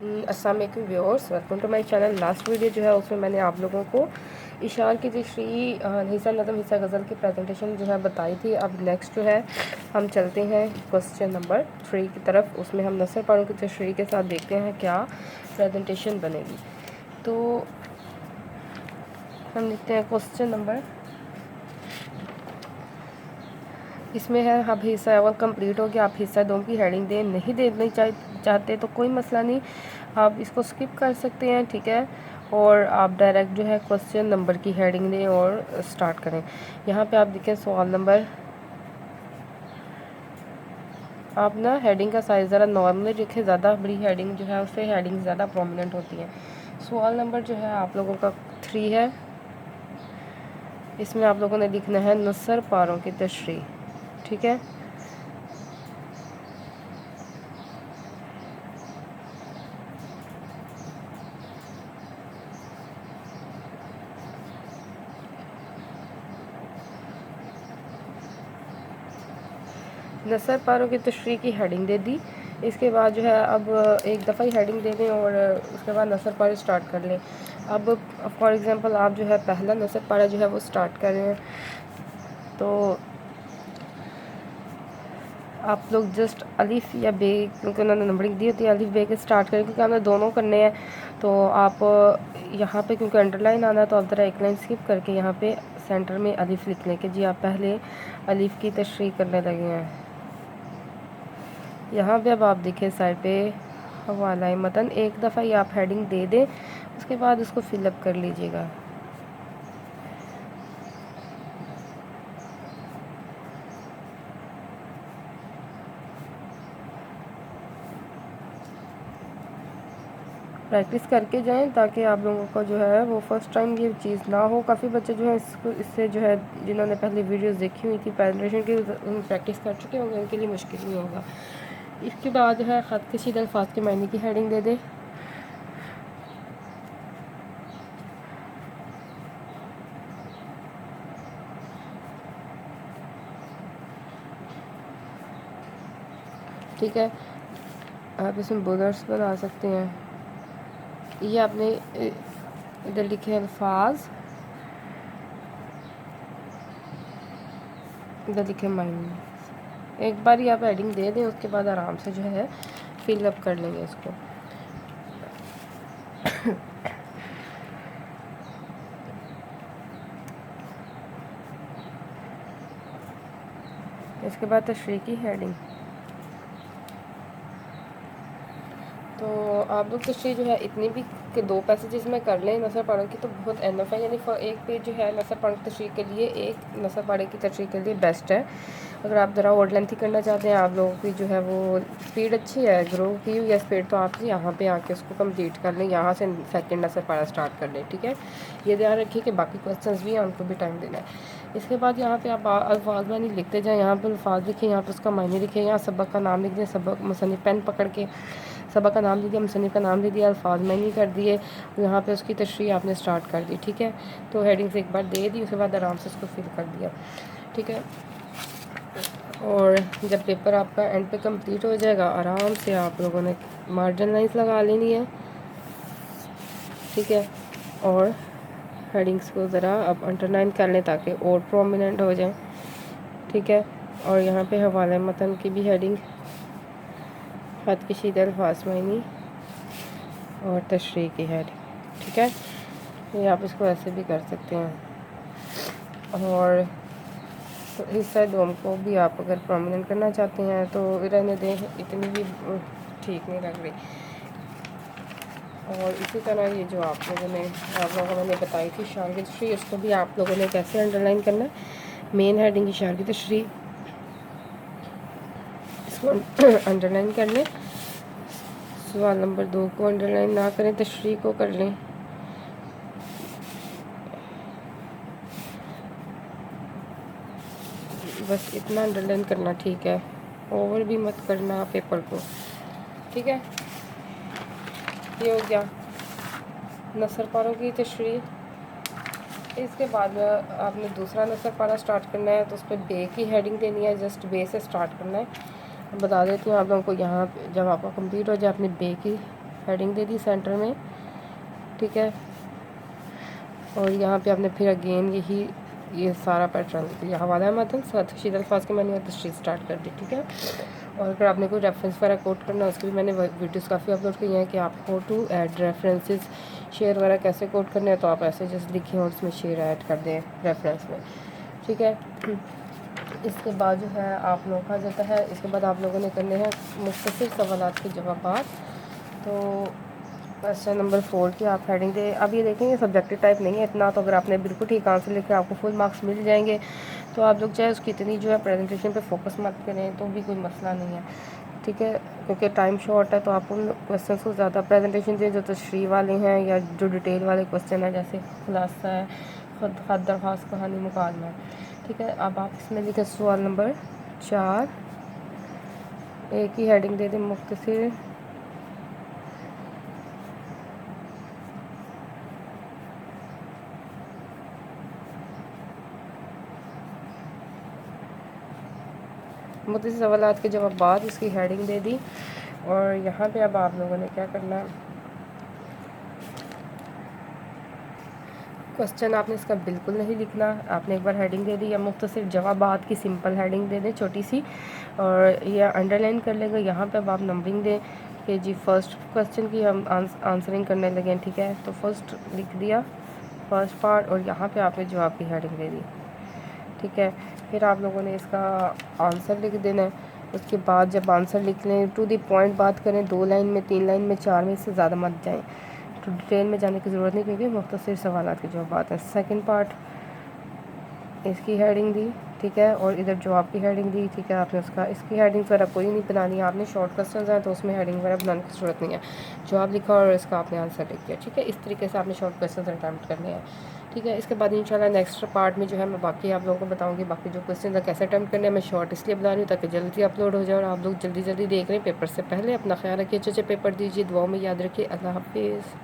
السلام علیکم viewers, welcome to my channel. Last video جو ہے اس میں نے آپ لوگوں کو اشعار کی تشریح، حصہ نظم حصہ غزل کی پریزنٹیشن جو ہے بتائی تھی۔ اب نیکسٹ جو ہے ہم چلتے ہیں کوسچن نمبر 3 کی طرف۔ اس میں ہم نثر پاروں کی تشریح کے ساتھ دیکھتے ہیں کیا پریزنٹیشن بنے گی۔ تو ہم دیکھتے ہیں کوسچن نمبر، اس میں ہے اب حصہ اول کمپلیٹ ہو گیا۔ آپ حصہ دوم کی ہیڈنگ دیں، نہیں دینا چاہتے تو کوئی مسئلہ نہیں، آپ اس کو سکپ کر سکتے ہیں، ٹھیک ہے۔ اور آپ ڈائریکٹ جو ہے کوسچن نمبر کی ہیڈنگ دیں اور سٹارٹ کریں۔ یہاں پہ آپ دیکھیں سوال نمبر، آپ نا ہیڈنگ کا سائز ذرا نارملی رکھیں، زیادہ بڑی ہیڈنگ جو ہے اس سے ہیڈنگ زیادہ پرومیننٹ ہوتی ہے۔ سوال نمبر جو ہے آپ لوگوں کا 3 ہے، اس میں آپ لوگوں نے لکھنا ہے نثر پاروں کی تشریح، ٹھیک ہے۔ نثر پاروں کی تشریح کی ہیڈنگ دے دی، اس کے بعد جو ہے اب ایک دفعہ ہی ہیڈنگ دے دیں اور اس کے بعد نثر پارے سٹارٹ کر لیں۔ اب فار ایگزامپل آپ جو ہے پہلا نثر پارہ جو ہے وہ سٹارٹ کر رہے ہیں، تو آپ لوگ جسٹ الف یا بے، کیونکہ انہوں نے نمبرنگ دی ہوتی ہے، الف بے کے سٹارٹ کریں، کیونکہ ہم نے دونوں کرنے ہیں۔ تو آپ یہاں پہ کیونکہ انڈر لائن آنا ہے تو آپ ذرا ایک لائن سکپ کر کے یہاں پہ سینٹر میں الف لکھ لیں کہ جی آپ پہلے الف کی تشریح کرنے لگے ہیں۔ یہاں پہ اب آپ دیکھیں سائڈ پہ حوالہ متن، ایک دفعہ ہی آپ ہیڈنگ دے دیں، اس کے بعد اس کو فل اپ کر لیجئے گا۔ پریکٹس کر کے جائیں تاکہ آپ لوگوں کو جو ہے وہ فرسٹ ٹائم یہ چیز نہ ہو۔ کافی بچے جو ہے اس سے جو ہے جنہوں نے پہلے ویڈیوز دیکھی ہوئی تھی پریزنٹیشن کی، پریکٹس کر چکے ہوں گے، ان کے لیے مشکل نہیں ہوگا۔ اس کے بعد جو ہے خط کشیدہ الفاظ کے معنی کی ہیڈنگ دے دیں۔ ٹھیک ہے، آپ اس میں بولرس بنا سکتے ہیں۔ یہ آپ نے ادھر لکھے الفاظ، ادھر لکھے معنی۔ ایک بار ہی آپ ہیڈنگ دے دیں، اس کے بعد آرام سے جو ہے فل اپ کر لیں گے اس کو۔ اس کے بعد تشریح کی ہیڈنگ، تو آپ لوگ تشریح جو ہے اتنی بھی کہ 2 پیسیجز میں کر لیں نثر پاروں کی تو بہت انف ہے، یعنی ایک پیج جو ہے نثر پاروں کی تشریح کے لیے، ایک نثر پارے کی تشریح کے لیے بیسٹ ہے۔ اگر آپ ذرا اور لینتھی کرنا چاہتے ہیں، آپ لوگوں کی جو ہے وہ سپیڈ اچھی ہے، گرو کی ہوئی ہے سپیڈ، تو آپ یہاں پہ آ کے اس کو کمپلیٹ کر لیں، یہاں سے سیکنڈ نثر پارہ سٹارٹ کر لیں، ٹھیک ہے۔ یہ دھیان رکھیے کہ باقی کوسچنز بھی ہیں، ان کو بھی ٹائم دینا ہے۔ اس کے بعد یہاں پہ آپ الفاظ معنی لکھتے جائیں، یہاں پہ الفاظ لکھیں، یہاں پہ اس کا معنی لکھیں، یہاں سبق کا نام لکھ دیں، سبق مصنف پین پکڑ کے سبق کا نام لے دیا، مصنف کا نام لے دیا، الفاظ معنی کر دیے، یہاں پہ اس کی تشریح آپ نے سٹارٹ کر دی، ٹھیک ہے۔ تو ہیڈنگز ایک بار دے دی، اس کے بعد آرام سے اس کو فل کر دیا، ٹھیک ہے۔ اور جب پیپر آپ کا اینڈ پہ کمپلیٹ ہو جائے گا، آرام سے آپ لوگوں نے مارجن لائنز لگا لینی ہے، ٹھیک ہے۔ اور ہیڈنگز کو ذرا آپ انڈر لائن کر لیں تاکہ اور پرومیننٹ ہو جائیں، ٹھیک ہے۔ اور یہاں پہ حوالہ متن کی بھی ہیڈنگ، خط کشیدہ الفاظ معنی اور تشریح کی ہیڈنگ، ٹھیک ہے۔ یہ آپ اس کو ایسے بھی کر سکتے ہیں۔ اور حصہ دوم کو بھی آپ اگر پرومیننٹ کرنا چاہتے ہیں تو رہنے دیں، اتنی بھی ٹھیک نہیں لگ رہی۔ اور اسی طرح یہ جو آپ لوگوں نے بتائی تھی اشعار کی تشریح، اس کو بھی آپ لوگوں نے کیسے انڈر لائن کرنا ہے۔ مین ہیڈنگ اشعار کی تشریح، اس کو انڈر لائن کر لیں، سوال نمبر 2 کو انڈر لائن نہ کریں، تشریح کو کر لیں۔ بس اتنا انڈر لائن کرنا، ٹھیک ہے، اوور بھی مت کرنا پیپر کو، ٹھیک ہے۔ یہ ہو گیا نثر پاروں کی تشریح۔ اس کے بعد آپ نے دوسرا نثر پارہ سٹارٹ کرنا ہے، تو اس پہ بے کی ہیڈنگ دینی ہے، جسٹ بے سے سٹارٹ کرنا ہے۔ بتا دیتی ہوں آپ لوگوں کو، یہاں جب آپ کا کمپلیٹ ہو جائے اپنے بے کی ہیڈنگ دے دی سینٹر میں، ٹھیک ہے، اور یہاں پہ آپ نے پھر اگین یہی یہ سارا پیٹرن یہ حوالہ متن تشہیر الفاظ کے معنی اور تشریح اسٹارٹ کر دی، ٹھیک ہے۔ اور اگر آپ نے کوئی ریفرنس وغیرہ کوٹ کرنا ہے اس کی بھی میں نے ویڈیوز کافی اپلوڈ کی ہیں کہ آپ کو ٹو ایڈ ریفرنسز شیئر وغیرہ کیسے کوٹ کرنے ہیں، تو آپ ایسے جیسے لکھیں اور اس میں شیئر ایڈ کر دیں ریفرنس میں، ٹھیک ہے۔ اس کے بعد جو ہے آپ لوگوں کا جاتا ہے، اس کے بعد آپ لوگوں نے کرنے ہیں مختصر سوالات کے جوابات۔ تو کویسچن نمبر 4 کی آپ ہیڈنگ دے، اب یہ دیکھیں یہ سبجیکٹو ٹائپ نہیں ہے اتنا، تو اگر آپ نے بالکل ٹھیک آنسر لکھے آپ کو فل مارکس مل جائیں گے، تو آپ لوگ چاہے اس کی اتنی جو ہے پریزنٹیشن پہ فوکس مت کریں تو بھی کوئی مسئلہ نہیں ہے، ٹھیک ہے، کیونکہ ٹائم شارٹ ہے، تو آپ ان کویسچنس کو زیادہ پریزنٹیشن دیں جو تشریح والے ہیں یا جو ڈیٹیل والے کویسچن ہیں، جیسے خلاصہ ہے، خط درخواست، کہانی، مکالمہ ہے، ٹھیک ہے۔ اب آپ اس میں لکھیں سوال نمبر 4، ایک ہی ہیڈنگ دے دیں مختصر سوالات کے جوابات، اس کی ہیڈنگ دے دی، اور یہاں پہ اب آپ لوگوں نے کیا کرنا ہے، کویسچن آپ نے اس کا بالکل نہیں لکھنا، آپ نے ایک بار ہیڈنگ دے دی، یا مختصر جوابات کی سمپل ہیڈنگ دے دیں چھوٹی سی، اور یہ انڈر لائن کر لیں گے، یہاں پہ اب آپ نمبرنگ دیں کہ جی فرسٹ کویسچن کی ہم آنسرنگ کرنے لگیں، ٹھیک ہے، تو فرسٹ لکھ دیا فرسٹ پارٹ، اور یہاں پہ آپ نے جواب کی ہیڈنگ دے دی، ٹھیک ہے۔ پھر آپ لوگوں نے اس کا آنسر لکھ دینا ہے، اس کے بعد جب آنسر لکھ لیں ٹو دی پوائنٹ بات کریں، 2 لائن میں، 3 لائن میں، 4 میں، اس سے زیادہ مت جائیں، تو ڈیٹیل میں جانے کی ضرورت نہیں کیونکہ مختصر سوالات کے جوابات ہیں۔ سیکنڈ پارٹ اس کی ہیڈنگ دی، ٹھیک ہے، اور ادھر جواب کی ہیڈنگ دی، ٹھیک ہے، آپ نے اس کی ہیڈنگ وغیرہ کوئی نہیں بنانی، آپ نے شارٹ کویسچنز ہیں تو اس میں ہیڈنگ وغیرہ بنانے کی ضرورت نہیں ہے، جواب لکھا اور اس کا آپ نے آنسر لکھ دیا، ٹھیک ہے، اس طریقے سے آپ نے شارٹ کویسچنز اٹیمپٹ کرنے ہیں، ٹھیک ہے۔ اس کے بعد انشاءاللہ نیکسٹ پارٹ میں جو ہے میں باقی آپ لوگوں کو بتاؤں گی، باقی جو کویسچنز ہیں کیسے اٹیمپٹ کرنے ہیں، میں شارٹ اس لیے بتا رہی ہوں تاکہ جلدی اپلوڈ ہو جائے اور آپ لوگ جلدی جلدی دیکھ رہے ہیں پیپر سے پہلے۔ اپنا خیال رکھیے، اچھے پیپر دیجیے، دعاؤں میں یاد رکھیے، اللہ حافظ۔